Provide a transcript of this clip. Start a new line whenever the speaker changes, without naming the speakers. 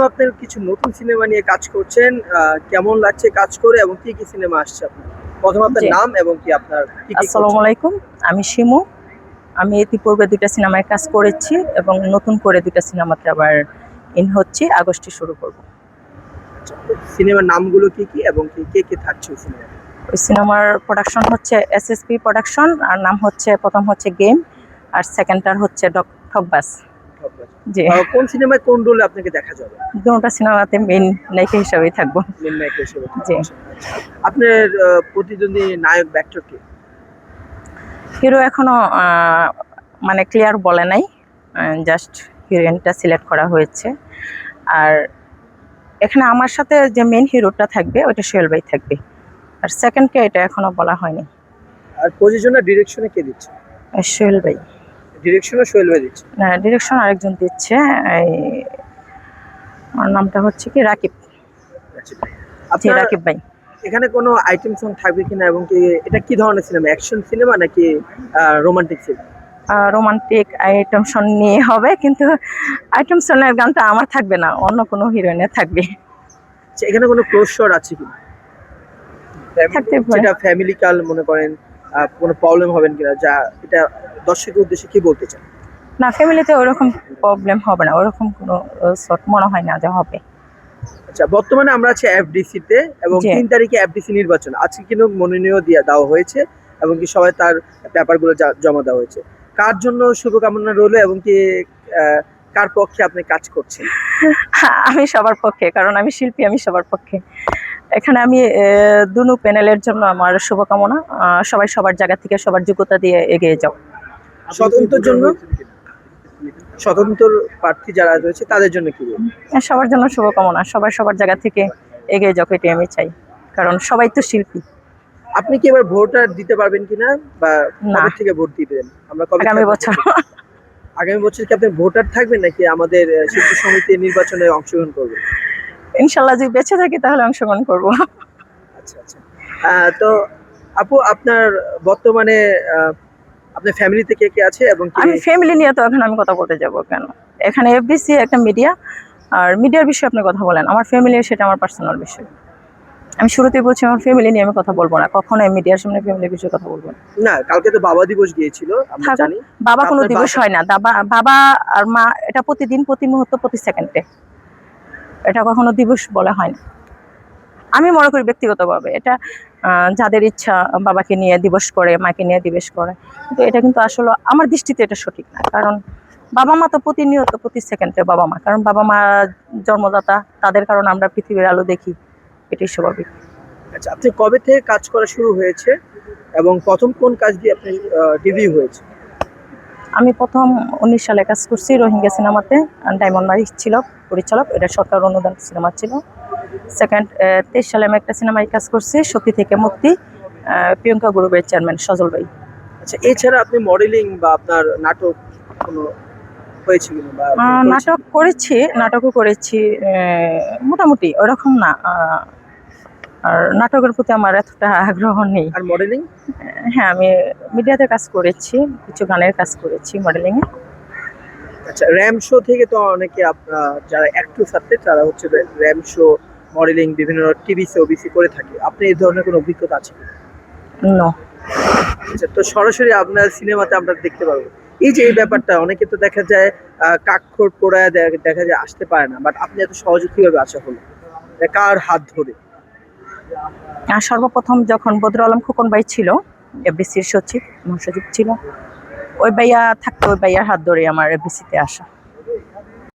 আপনার কিছু নতুন সিনেমা নিয়ে কাজ করছেন, কেমন লাগছে কাজ করে এবং কি কি সিনেমা আসছে আপনার? প্রথম আপনার
জি,
নাম এবং কি আপনার কি কি
আসসালামু
করছেন?
আলাইকুম। আমি শিমু। আমি ইতিপূর্বে ২টা সিনেমায় কাজ করেছি এবং নতুন করে ২টা সিনেমাতে আবার হচ্ছি। আগস্টে শুরু করব।
আচ্ছা, সিনেমার নামগুলো কি কি এবং কি কে কে থাকছে ওই সিনেমায়?
ওই সিনেমার প্রোডাকশন হচ্ছে এসএসপি প্রোডাকশন, আর নাম হচ্ছে প্রথম হচ্ছে গেম, আর সেকেন্ডটার হচ্ছে ঠকবাজ। জি,
কোন সিনেমায় কোন রোলে আপনাকে দেখা যাবে?
দুটো সিনেমাতে মেইন নায়িকা হিসেবেই থাকবো।
মেন নায়ক হিসেবে
জি,
থাকছে। আচ্ছা, আপনার প্রতিদ্বন্দ্বী নায়ক ব্যাক্টর কে?
হিরো এখনো মানে ক্লিয়ার বলে নাই, জাস্ট হিরোইনটা সিলেক্ট করা হয়েছে। আর এখানে আমার সাথে যে মেইন হিরোটা থাকবে ওটা সোহেল ভাই থাকবে, আর সেকেন্ডকে এটা এখনো বলা হয়নি।
আর প্রযোজনা ডিরেকশনে কে দিচ্ছে?
সোহেল ভাই।
ডিরেকশনও সোহেল ভাই দিচ্ছে।
না, ডিরেকশন আরেকজন দিচ্ছে। এই ওর নামটা হচ্ছে কি রাকিব।
আচ্ছা,
জি,
আপনার
রাকিব ভাই।
এখানে কোনো আইটেম সং থাকবে কিনা এবং কি এটা কি ধরনের সিনেমা, অ্যাকশন সিনেমা নাকি romantic cinema?
Romantic item song নিয়ে হবে, কিন্তু আইটেম সনের গানটা আমার থাকবে না, অন্য কোনো হিরোইনের থাকবে।
আচ্ছা, এখানে কোনো ক্লোজ শট আছে কিনা?
থাকতে পারে।
যেটা ফ্যামিলি কাল মনে করেন, কোনো প্রবলেম হবে কিনা, যা এটা দর্শকের উদ্দেশ্যে কি বলতে চান?
না, ফ্যামিলিতে ওরকম প্রবলেম হবে না, ওরকম কোনো শর্ট মনে হয় না যে হবে।
আচ্ছা, বর্তমানে আমরা আছি এফডিসি তে এবং
জি,
3 তারিখে এফডিসি নির্বাচন আজকে কিন্তু মনোনয়ন দেওয়া হয়েছে এবং কি সবাই তার পেপারগুলো জমা দেওয়া হয়েছে। কার জন্য শুভকামনা রইলো এবং কি আহ, কার পক্ষে আপনি কাজ করছেন?
আমি সবার পক্ষে, কারণ আমি শিল্পী, আমি সবার পক্ষে। এখানে আমি দুনো প্যানেলের জন্য আমার শুভকামনা। সবাই সবার জায়গা থেকে সবার যোগ্যতা দিয়ে এগিয়ে যাও।
স্বতন্ত্রের জন্য, স্বতন্ত্র প্রার্থী যারা রয়েছে তাদের জন্য কি বলবো?
সবার জন্য শুভকামনা, সবাই সবার জায়গা থেকে এগিয়ে যাও, এটাই আমি চাই, কারণ সবাই তো শিল্পী।
আপনি কি এবার ভোটার দিতে পারবেন কিনা বা
না,
কবে থেকে ভোট দিবেন? আমরা কবে
আগামী
থাকবো
বছর।
ভোটে? আগামী বছর কি আপনি ভোটার থাকবেন নাকি আমাদের শিল্পী সমিতির নির্বাচনে অংশগ্রহণ করবেন?
ইনশাল্লাহ যদি বেঁচে থাকি তাহলে অংশগ্রহণ করব।
আচ্ছা আচ্ছা। তো আপু আপনার বর্তমানে আপনার ফ্যামিলিতে কে কে আছে এবং কি?
আমি ফ্যামিলি নিয়ে তো এখন আমি কথা বলতে যাব কেন? এখানে এফবিসি একটা মিডিয়া, আর মিডিয়ার বিষয়ে আপনি কথা বলেন, আমার ফ্যামিলি সেটা আমার পার্সোনাল বিষয়। আমি শুরুতেই বলছি আমার ফ্যামিলি নিয়ে আমি কথা বলবো না, কখনোই মিডিয়ার সামনে ফ্যামিলির বিষয়ে কথা বলবো না।
না, কালকে তো বাবা দিবস গিয়েছিল আমরা
থাকুক,
জানি।
বাবা
তা
কোনো
আপনার
দিবস হয় না। বাবা আর মা এটা প্রতিদিন, প্রতি মুহূর্ত, প্রতি সেকেন্ডে, এটা কখনো দিবস বলা হয় না। আমি মনে করি ব্যক্তিগতভাবে এটা যাদের ইচ্ছা বাবাকে নিয়ে দিবস করে, মাকে নিয়ে দিবস করে, কিন্তু এটা কিন্তু আসলে আমার দৃষ্টিতে এটা সঠিক না। কারণ বাবা মা তো প্রতিনিয়ত, প্রতি সেকেন্ডে বাবা মা, কারণ বাবা মা জন্মদাতা, তাদের কারণে আমরা পৃথিবীর আলো দেখি, এটাই স্বাভাবিক।
আচ্ছা, আপনি কবে থেকে কাজ করা শুরু হয়েছে এবং প্রথম কোন কাজ দিয়ে আপনি ডেবিউ হয়েছে?
আমি প্রথম 19 সালে কাজ করছি রোহিঙ্গা সিনেমাতে, ডায়মন্ড মারিক ছিল পরিচালক, এটা সরকার অনুদান সিনেমা ছিল। সেকেন্ড 23 সালে আমি একটা সিনেমায় কাজ করছি, সত্যি থেকে মুক্তি, প্রিয়াঙ্কা গ্রুপের চেয়ারম্যান সজল ভাই।
আচ্ছা, এছাড়া আপনি মডেলিং বা আপনার নাটক কোনো হয়েছে কিনা বা করেছেন
নাটক
কিনা?
করেছি, নাটকও করেছি, মোটামুটি ওরকম না। আর নাটকের প্রতি আমার এতটা আগ্রহ নেই।
আর মডেলিং?
হ্যাঁ, আমি মিডিয়াতে কাজ করেছি, কিছু গানের কাজ করেছি মডেলিংয়ে।
আচ্ছা, র্যাম শো থেকে তো অনেকে যারা অ্যাক্ট্রেস আছে তারা হচ্ছে র্যাম শো, মডেলিং, বিভিন্ন টিভি শো ওবিসি করে থাকে। আপনি এই ধরনের কোনো অভিজ্ঞতা আছে কিনা?
নো।
আচ্ছা, তো সরাসরি আপনার সিনেমাতে আমরা দেখতে পারবো এই যে এই ব্যাপারটা, অনেকে তো দেখা যায় কাক্ষর পোড়ায় দেখা যায় আসতে পারে না, বাট আপনি এত সহজে কিভাবে আসা হলো? এটা কার হাত ধরে?
সর্বপ্রথম যখন বদরুল আলম খোকন ভাই ছিল, এফডিসির সচিব, মহাসচিব ছিল, ওই ভাইয়া থাকতো, ওই ভাইয়ার হাত ধরে আমার এফডিসিতে আসা।